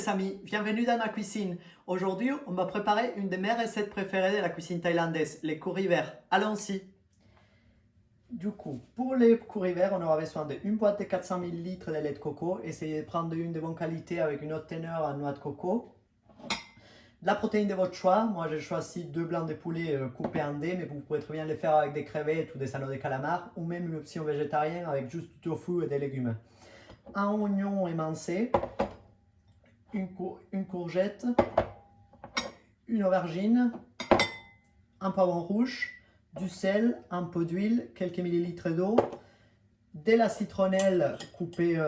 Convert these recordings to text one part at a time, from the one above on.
les amis, bienvenue dans ma cuisine. Aujourd'hui, on va préparer une de mes recettes préférées de la cuisine thaïlandaise, les curry verts. Allons-y. Du coup, pour les curry verts, on aura besoin d'une boîte de 400 ml de lait de coco. Essayez de prendre une de bonne qualité avec une haute teneur en noix de coco. De la protéine de votre choix. Moi, j'ai choisi deux blancs de poulet coupés en dés, mais vous pouvez très bien les faire avec des crevettes ou des salades de calamar, ou même une option végétarienne avec juste du tofu et des légumes. Un oignon émincé, une courgette, une aubergine, un poivron rouge, du sel, un peu d'huile, quelques millilitres d'eau, de la citronnelle coupée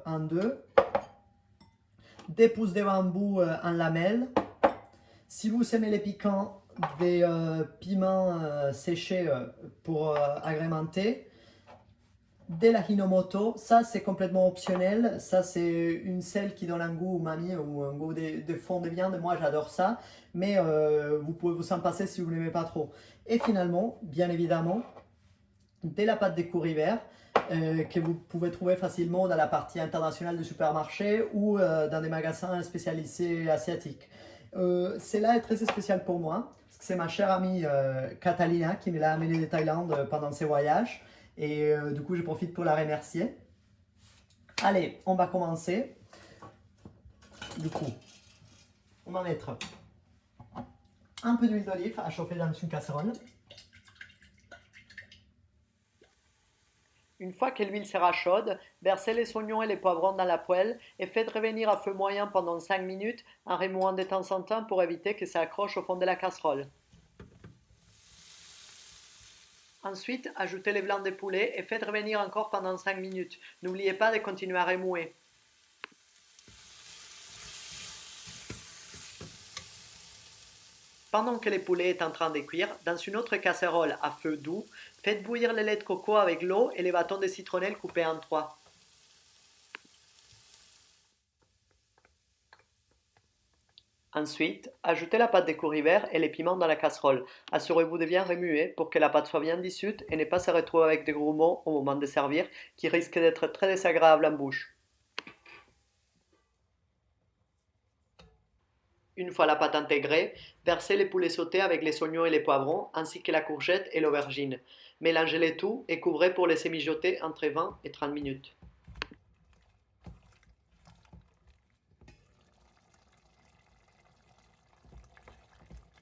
en deux, des pousses de bambou en lamelles. Si vous aimez les piquants, des piments séchés pour agrémenter. De la hinomoto, ça c'est complètement optionnel, ça c'est une sel qui donne un goût umami ou un goût de fond de viande, moi j'adore ça, mais vous pouvez vous en passer si vous ne l'aimez pas trop. Et finalement, bien évidemment, de la pâte de curry vert que vous pouvez trouver facilement dans la partie internationale du supermarché ou dans des magasins spécialisés asiatiques. Celle-là est très spéciale pour moi, parce que c'est ma chère amie Catalina qui me l'a amené de Thaïlande pendant ses voyages. Et du coup, je profite pour la remercier. Allez, on va commencer. Du coup, on va mettre un peu d'huile d'olive à chauffer dans une casserole. Une fois que l'huile sera chaude, versez les oignons et les poivrons dans la poêle et faites revenir à feu moyen pendant 5 minutes en remuant de temps en temps pour éviter que ça accroche au fond de la casserole. Ensuite, ajoutez les blancs de poulet et faites revenir encore pendant 5 minutes. N'oubliez pas de continuer à remuer. Pendant que le poulet est en train de cuire, dans une autre casserole à feu doux, faites bouillir le lait de coco avec l'eau et les bâtons de citronnelle coupés en 3. Ensuite, ajoutez la pâte de curry vert et les piments dans la casserole. Assurez-vous de bien remuer pour que la pâte soit bien dissoute et ne pas se retrouver avec des grumeaux au moment de servir qui risquent d'être très désagréables en bouche. Une fois la pâte intégrée, versez les poulets sautés avec les oignons et les poivrons ainsi que la courgette et l'aubergine. Mélangez le tout et couvrez pour laisser mijoter entre 20 et 30 minutes.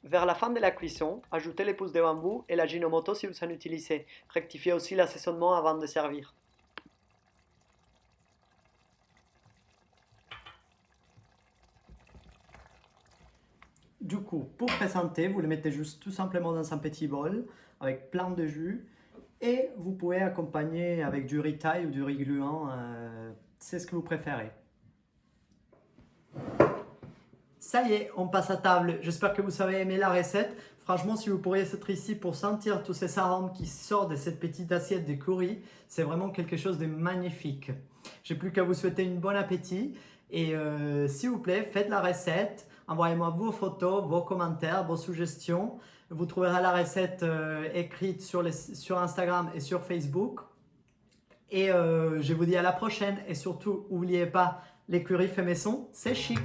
Vers la fin de la cuisson, ajoutez les pousses de bambou et la Ajinomoto si vous en utilisez. Rectifiez aussi l'assaisonnement avant de servir. Du coup, pour présenter, vous le mettez juste tout simplement dans un petit bol avec plein de jus et vous pouvez accompagner avec du riz thaï ou du riz gluant, c'est ce que vous préférez. Ça y est, on passe à table. J'espère que vous avez aimé la recette. Franchement, si vous pourriez être ici pour sentir tous ces arômes qui sortent de cette petite assiette de curry, c'est vraiment quelque chose de magnifique. J'ai plus qu'à vous souhaiter une bon appétit. Et s'il vous plaît, faites la recette. Envoyez-moi vos photos, vos commentaires, vos suggestions. Vous trouverez la recette écrite sur Instagram et sur Facebook. Et je vous dis à la prochaine. Et surtout, n'oubliez pas, les curry fait maison, c'est chic.